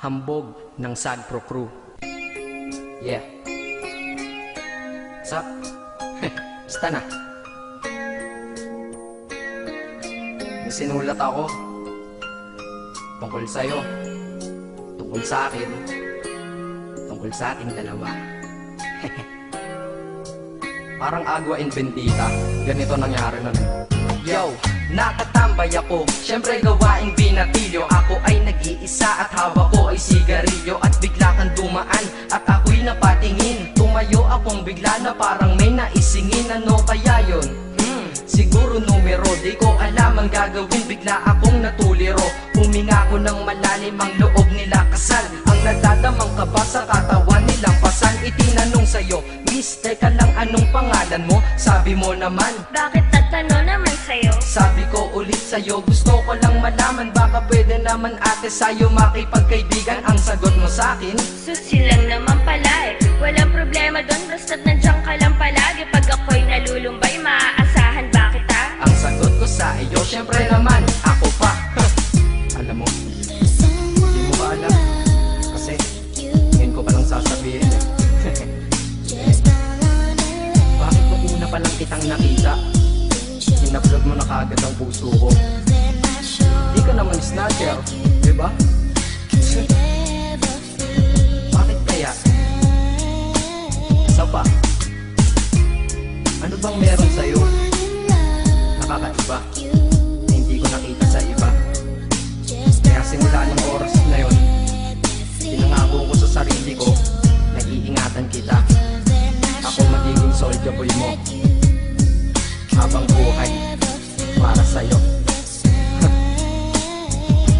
Hambog ng Sagpro Crew. Yeah. What's up? Basta na. May sinulat ako tungkol sa'yo, tungkol sa akin, tungkol sa ating dalawa. Parang agwa and bendita, ganito nangyari nun. Yo, nakatambay ako, syempre gawaing binatilyo. Ako ay nag-iisa at hawak ko ay sigarilyo. At bigla kang dumaan at ako'y napatingin. Tumayo akong bigla na parang may naisingin. Ano kaya yun? Siguro numero, di ko alam ang gagawin. Bigla akong natuliro, huminga ko ng malalim, ang loob nila kasal. Ang nadadamang kaba sa katawan nilang pasan. Itinanong sa'yo, Miss, teka lang, anong pangalan mo? Sabi mo naman, bakit tatanong naman sa'yo? sabi ko ulit sa'yo, gusto ko lang malaman. Baka pwede naman ate sa'yo makipagkaibigan. Ang sagot mo sa'kin, Susi lang naman pala eh. Walang problema doon, basta't nandiyan ka lang palagi. Pag ako'y nalulumbay, maaasahan ba kita? ang sagot ko sa iyo, syempre naman, ako pa. Alam mo, hindi mo ba alam? Kasi, ngayon ko palang sasabihin eh. Bakit nung una palang kitang nakita, in-upload mo na kaagad ang puso ko? Di ka naman snatcher, diba? Bakit kaya? Isa pa, ano bang meron sa'yo? Nakakaiba, na hindi ko nakita sa iba. Kaya simula ng oras na yun, pinangako ko sa sarili ko, nag-iingatan kita. Ako magiging soldier boy mo habang buhay para sa'yo.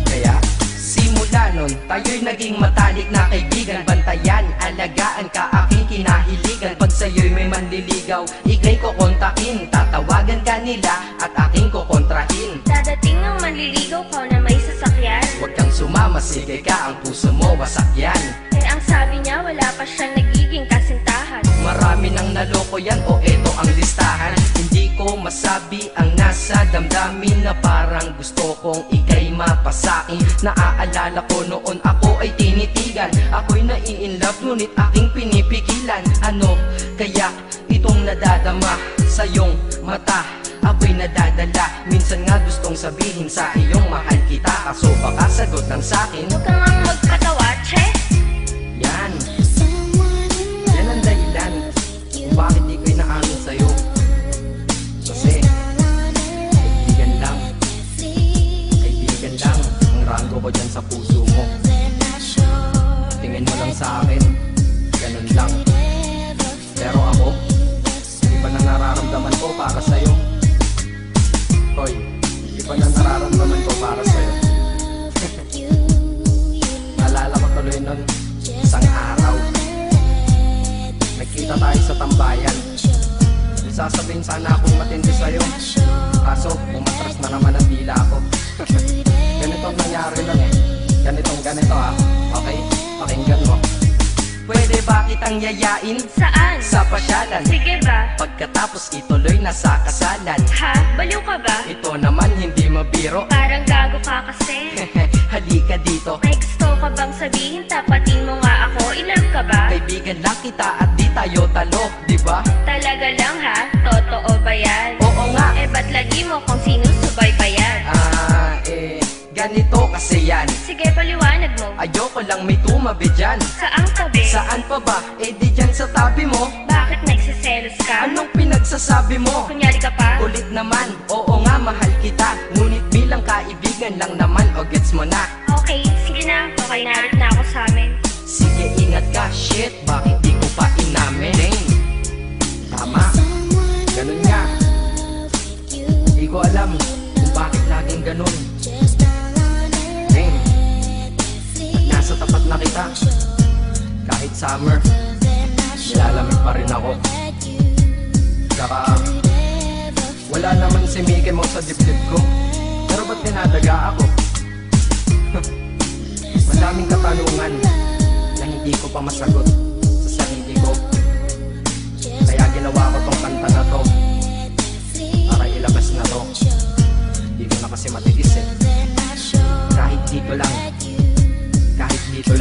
Kaya simula nun, tayo'y naging matalik na kaibigan. Bantayan, alagaan ka, aking kinahiligan. Pag sa'yo'y may manliligaw, ika'y kukontakin. Tatawagan ka nila at aking kukontrahin. Dadating ang manliligaw ko na may sasakyan. Huwag kang sumama, sige ka, ang puso mo wasak yan. Eh ang sabi niya, wala pa siyang nagiging kasintahan. Marami nang naloko yan, o eto ang listahan. Hindi ko masabi ang nasa damdamin, na parang gusto kong ika'y mapasakin. Naaalala ko noon ako ay tinitigan, ako'y nai-inlove ngunit aking pinipigilan. Ano kaya itong nadadama sa iyong mata? Ako'y nadadala, minsan nga gustong sabihin sa iyong mahal kita, kaso baka sagot lang sa'kin, Huwag kang ang magpatawa, che. yan. Yan ang dahilan kung bakit di ko inaamin sa'yo. Kasi kaibigan lang, kaibigan lang ang rango ko dyan sa puso mo. Tingin mo lang sa akin, ganun lang. Pero ako, iba na nararamdaman ko para sa'yo. Hoy, iba na nararamdaman ko para sa'yo. Naalala ko tuloy nun, isang araw, nagkita tayo sa tambayan. May sasabihin sana akong matindi sa'yo, kaso umatras na naman ang dila ko. Ganitong nangyari lang eh. Ganito ha. Okay, pakinggan mo. Pwede ba kitang yayain Saan? sa pasyalan? Sige ba? Pagkatapos ituloy na sa kasalan. Ha? Baliw ka ba? Ito naman hindi mabiro. Parang gago ka kasi. Halika dito, May gusto ka bang sabihin? Tapatin mo nga ako. I-love ka ba? kaibigan lang kita at di tayo talo, di ba? Talaga lang ha? Totoo ba yan? Oo nga. Eh ba't lagi mo kung sinusubay pa yan? Ganito kasi yan. Sige paliwanag mo. Ayoko lang may tumabi dyan. Saang tabi? Saan pa ba? Eh di dyan sa tabi mo. Bakit nagsiselos ka? Anong pinagsasabi mo? Kunyari ka pa? Ulit naman, oo nga mahal kita, ngunit bilang kaibigan lang naman, o gets mo na. Okay, sige na. Okay, narit na ako sa amin. Sige ingat ka, shit, bakit di ko pa inamin? Dang. Tama, ganun nga. Di ko alam kung bakit laging ganun. Dang. At nasa tapat na kita, kahit summer, nilalamig pa rin ako. Saka wala naman si Mickey Mouse sa dibdib ko, pero ba't dinadaga ako? Madaming katanungan na hindi ko pa masagot sa sarili ko. Kaya ginawa ko tong kanta na to para ilabas na to. Hindi ko na kasi matiis eh. Kahit dito lang, kahit dito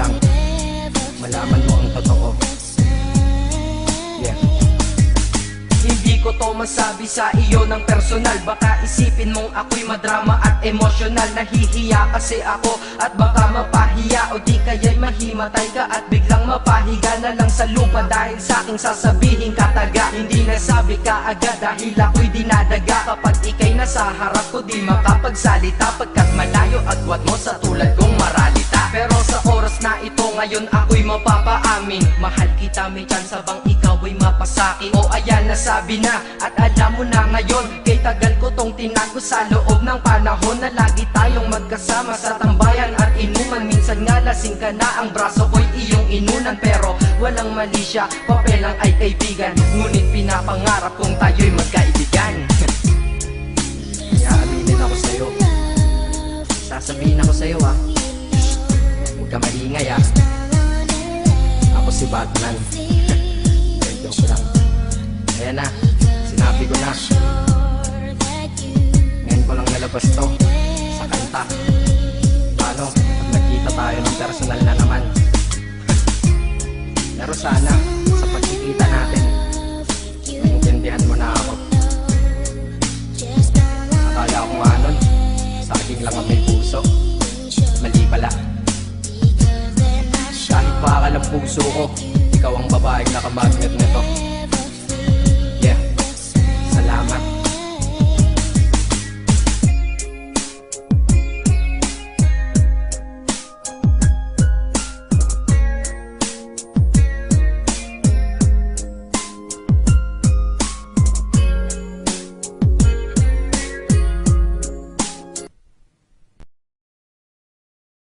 masabi sa iyo ng personal. Baka isipin mong ako'y madrama at emosyonal. Nahihiya kasi ako at baka mapahiya, o di kaya'y mahimatay ka at biglang mapahiga na lang sa lupa dahil sa aking sasabihin kataga. Hindi nasabi ka agad dahil ako'y dinadaga. Kapag ika'y nasa harap ko di makapagsalita, pagkat malayo agwat mo sa tulad kong maralita. Pero sa oras na ito ngayon ako'y mapapaamin, mahal kita, may chance bang ikaw ay mapasakin? O ayan, nasabi na at alam mo na ngayon. Kay tagal ko tong tinago sa loob ng panahon na lagi tayong magkasama sa tambayan at inuman. Minsan nga lasing ka na, ang braso ko'y iyong inunan. Pero walang mali siya, papel lang ay kaibigan. Ngunit pinapangarap kong tayo'y magkaibigan. Kaya aminin ako sa'yo, sasabihin ako sa'yo ha, huwag ka maingay ha. Ako si Batman. Joke lang. Ayan na, sinabi ko na. Ngayon ko lang nalabas to sa kanta. Paano pag nagkita tayo ng personal na naman? Pero sana sa pagkikita natin maintindihan mo na ako. Akala ko nga nun saging lang ang may puso, mali pala. Kahit bakal ang puso ko, ikaw ang babaeng nakamagnet nito.